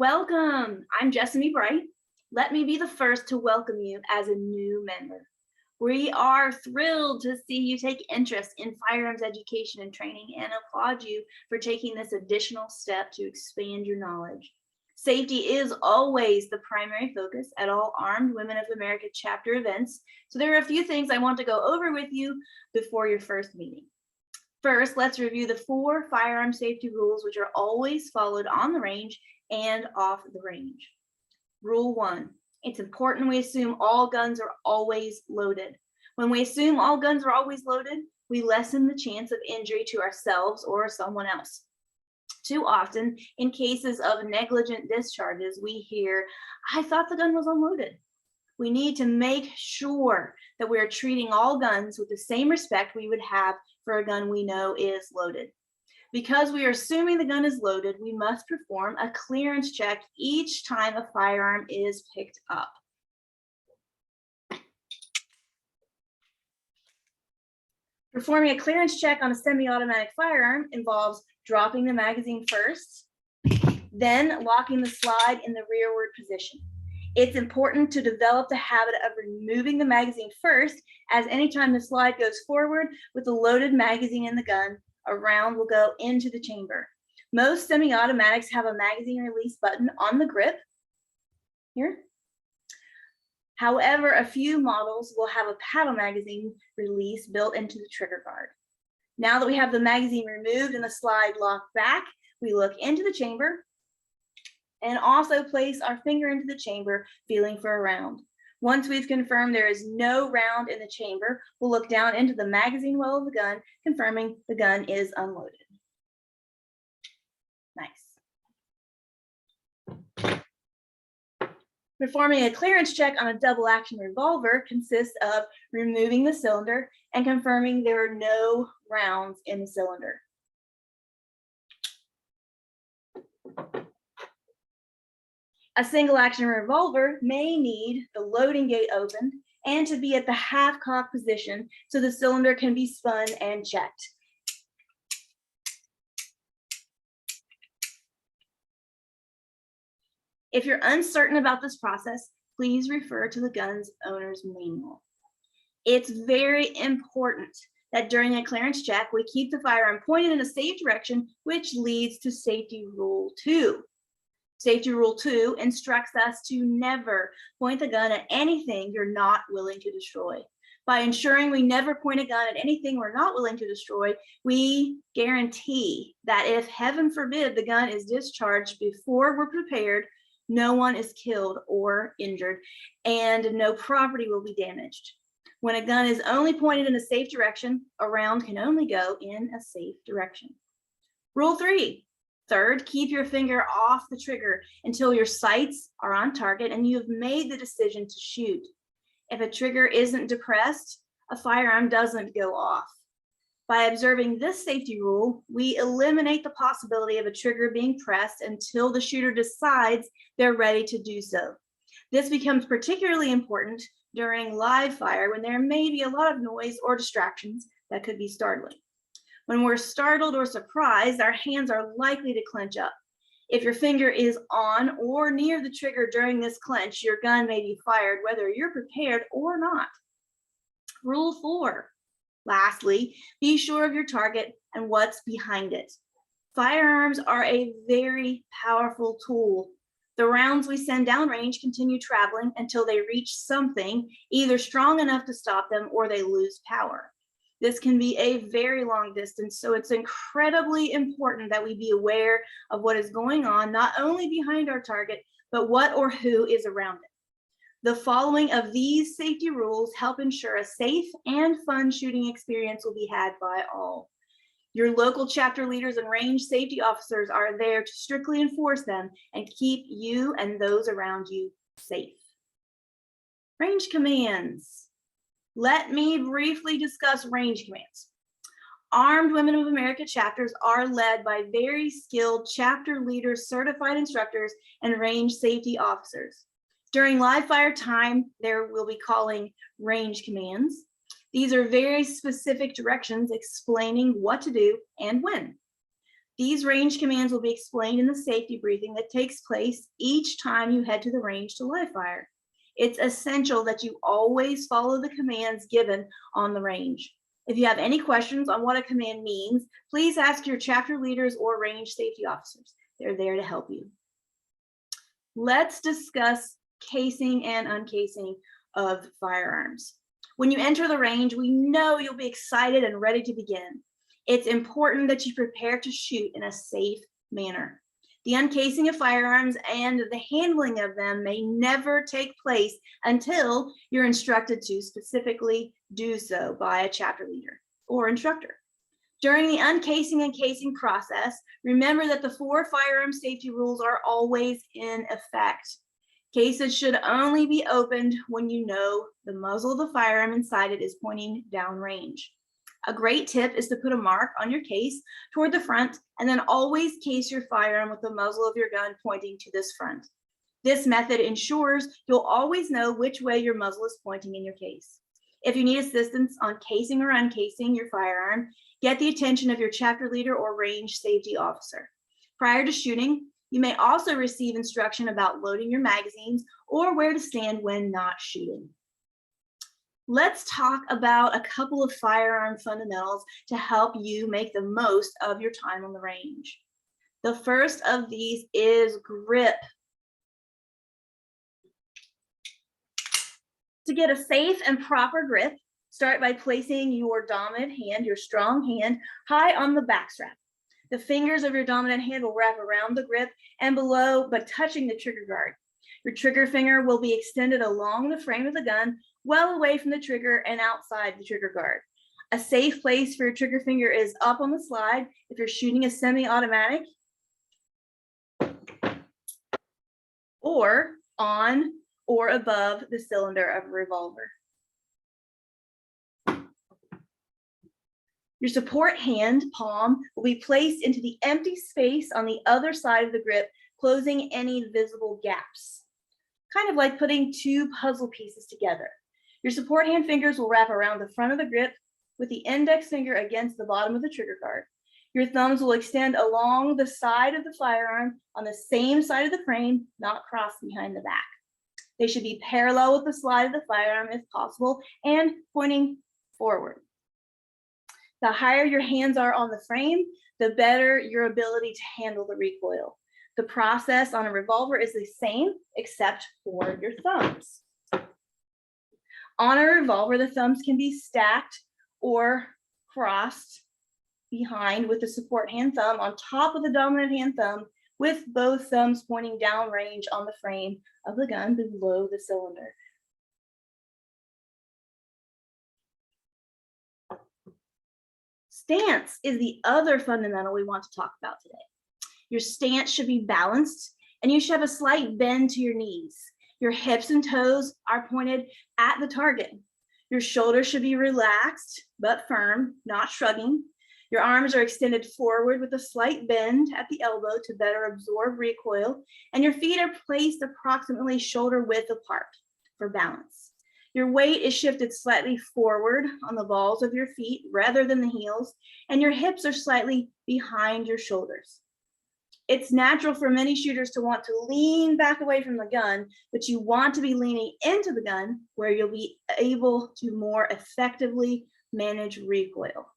Welcome. I'm Jessamy Bright. Let me be the first to welcome you as a new member. We are thrilled to see you take interest in firearms education and training and applaud you for taking this additional step to expand your knowledge. Safety is always the primary focus at all Armed Women of America chapter events, so there are a few things I want to go over with you before your first meeting. First, let's review the 4 firearm safety rules which are always followed on the range and off the range. Rule 1, it's important we assume all guns are always loaded. When we assume all guns are always loaded, we lessen the chance of injury to ourselves or someone else. Too often, in cases of negligent discharges, we hear, "I thought the gun was unloaded." We need to make sure that we are treating all guns with the same respect we would have for a gun we know is loaded. Because we are assuming the gun is loaded, we must perform a clearance check each time a firearm is picked up. Performing a clearance check on a semi-automatic firearm involves dropping the magazine first, then locking the slide in the rearward position. It's important to develop the habit of removing the magazine first, as anytime the slide goes forward with the loaded magazine in the gun, a round will go into the chamber. Most semi-automatics have a magazine release button on the grip here. However, a few models will have a paddle magazine release built into the trigger guard. Now that we have the magazine removed and the slide locked back, we look into the chamber and also place our finger into the chamber, feeling for a round. Once we've confirmed there is no round in the chamber, we'll look down into the magazine well of the gun, confirming the gun is unloaded. Nice. Performing a clearance check on a double action revolver consists of removing the cylinder and confirming there are no rounds in the cylinder. A single action revolver may need the loading gate opened and to be at the half cock position so the cylinder can be spun and checked. If you're uncertain about this process, please refer to the gun's owner's manual. It's very important that during a clearance check, we keep the firearm pointed in a safe direction, which leads to safety rule 2. Safety rule 2 instructs us to never point the gun at anything you're not willing to destroy. By ensuring we never point a gun at anything we're not willing to destroy, we guarantee that if, heaven forbid, the gun is discharged before we're prepared, no one is killed or injured, and no property will be damaged. When a gun is only pointed in a safe direction, a round can only go in a safe direction. Rule 3. Third, keep your finger off the trigger until your sights are on target and you have made the decision to shoot. If a trigger isn't depressed, a firearm doesn't go off. By observing this safety rule, we eliminate the possibility of a trigger being pressed until the shooter decides they're ready to do so. This becomes particularly important during live fire when there may be a lot of noise or distractions that could be startling. When we're startled or surprised, our hands are likely to clench up. If your finger is on or near the trigger during this clench, your gun may be fired whether you're prepared or not. Rule 4. Lastly, be sure of your target and what's behind it. Firearms are a very powerful tool. The rounds we send downrange continue traveling until they reach something either strong enough to stop them or they lose power. This can be a very long distance, so it's incredibly important that we be aware of what is going on, not only behind our target, but what or who is around it. The following of these safety rules help ensure a safe and fun shooting experience will be had by all. Your local chapter leaders and range safety officers are there to strictly enforce them and keep you and those around you safe. Range commands. Let me briefly discuss range commands. Armed Women of America chapters are led by very skilled chapter leaders, certified instructors, and range safety officers. During live fire time, there will be calling range commands. These are very specific directions explaining what to do and when. These range commands will be explained in the safety briefing that takes place each time you head to the range to live fire. It's essential that you always follow the commands given on the range. If you have any questions on what a command means, please ask your chapter leaders or range safety officers. They're there to help you. Let's discuss casing and uncasing of firearms. When you enter the range, we know you'll be excited and ready to begin. It's important that you prepare to shoot in a safe manner. The uncasing of firearms and the handling of them may never take place until you're instructed to specifically do so by a chapter leader or instructor. During the uncasing and casing process, remember that the 4 firearm safety rules are always in effect. Cases should only be opened when you know the muzzle of the firearm inside it is pointing downrange. A great tip is to put a mark on your case toward the front and then always case your firearm with the muzzle of your gun pointing to this front. This method ensures you'll always know which way your muzzle is pointing in your case. If you need assistance on casing or uncasing your firearm, get the attention of your chapter leader or range safety officer. Prior to shooting, you may also receive instruction about loading your magazines or where to stand when not shooting. Let's talk about a couple of firearm fundamentals to help you make the most of your time on the range. The first of these is grip. To get a safe and proper grip, start by placing your dominant hand, your strong hand, high on the back strap. The fingers of your dominant hand will wrap around the grip and below, but touching the trigger guard. Your trigger finger will be extended along the frame of the gun, well away from the trigger and outside the trigger guard. A safe place for your trigger finger is up on the slide if you're shooting a semi-automatic, or on or above the cylinder of a revolver. Your support hand, palm, will be placed into the empty space on the other side of the grip, closing any visible gaps. Kind of like putting 2 puzzle pieces together. Your support hand fingers will wrap around the front of the grip with the index finger against the bottom of the trigger guard. Your thumbs will extend along the side of the firearm on the same side of the frame, not crossed behind the back. They should be parallel with the slide of the firearm if possible and pointing forward. The higher your hands are on the frame, the better your ability to handle the recoil. The process on a revolver is the same, except for your thumbs. On a revolver, the thumbs can be stacked or crossed behind with the support hand thumb on top of the dominant hand thumb, with both thumbs pointing downrange on the frame of the gun below the cylinder. Stance is the other fundamental we want to talk about today. Your stance should be balanced, and you should have a slight bend to your knees. Your hips and toes are pointed at the target. Your shoulders should be relaxed but firm, not shrugging. Your arms are extended forward with a slight bend at the elbow to better absorb recoil, and your feet are placed approximately shoulder width apart for balance. Your weight is shifted slightly forward on the balls of your feet rather than the heels, and your hips are slightly behind your shoulders. It's natural for many shooters to want to lean back away from the gun, but you want to be leaning into the gun where you'll be able to more effectively manage recoil.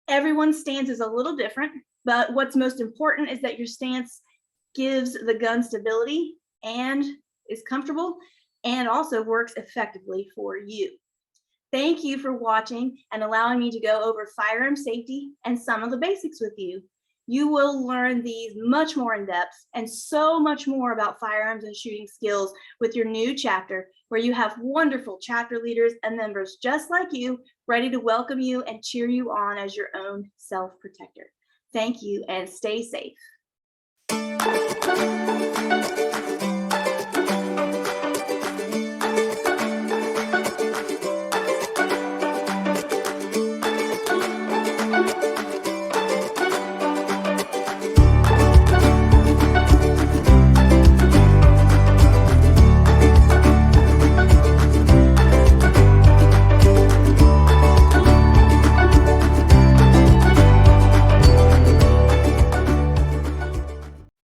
Everyone's stance is a little different, but what's most important is that your stance gives the gun stability and is comfortable and also works effectively for you. Thank you for watching and allowing me to go over firearm safety and some of the basics with you. You will learn these much more in depth and so much more about firearms and shooting skills with your new chapter, where you have wonderful chapter leaders and members just like you, ready to welcome you and cheer you on as your own self-protector. Thank you and stay safe.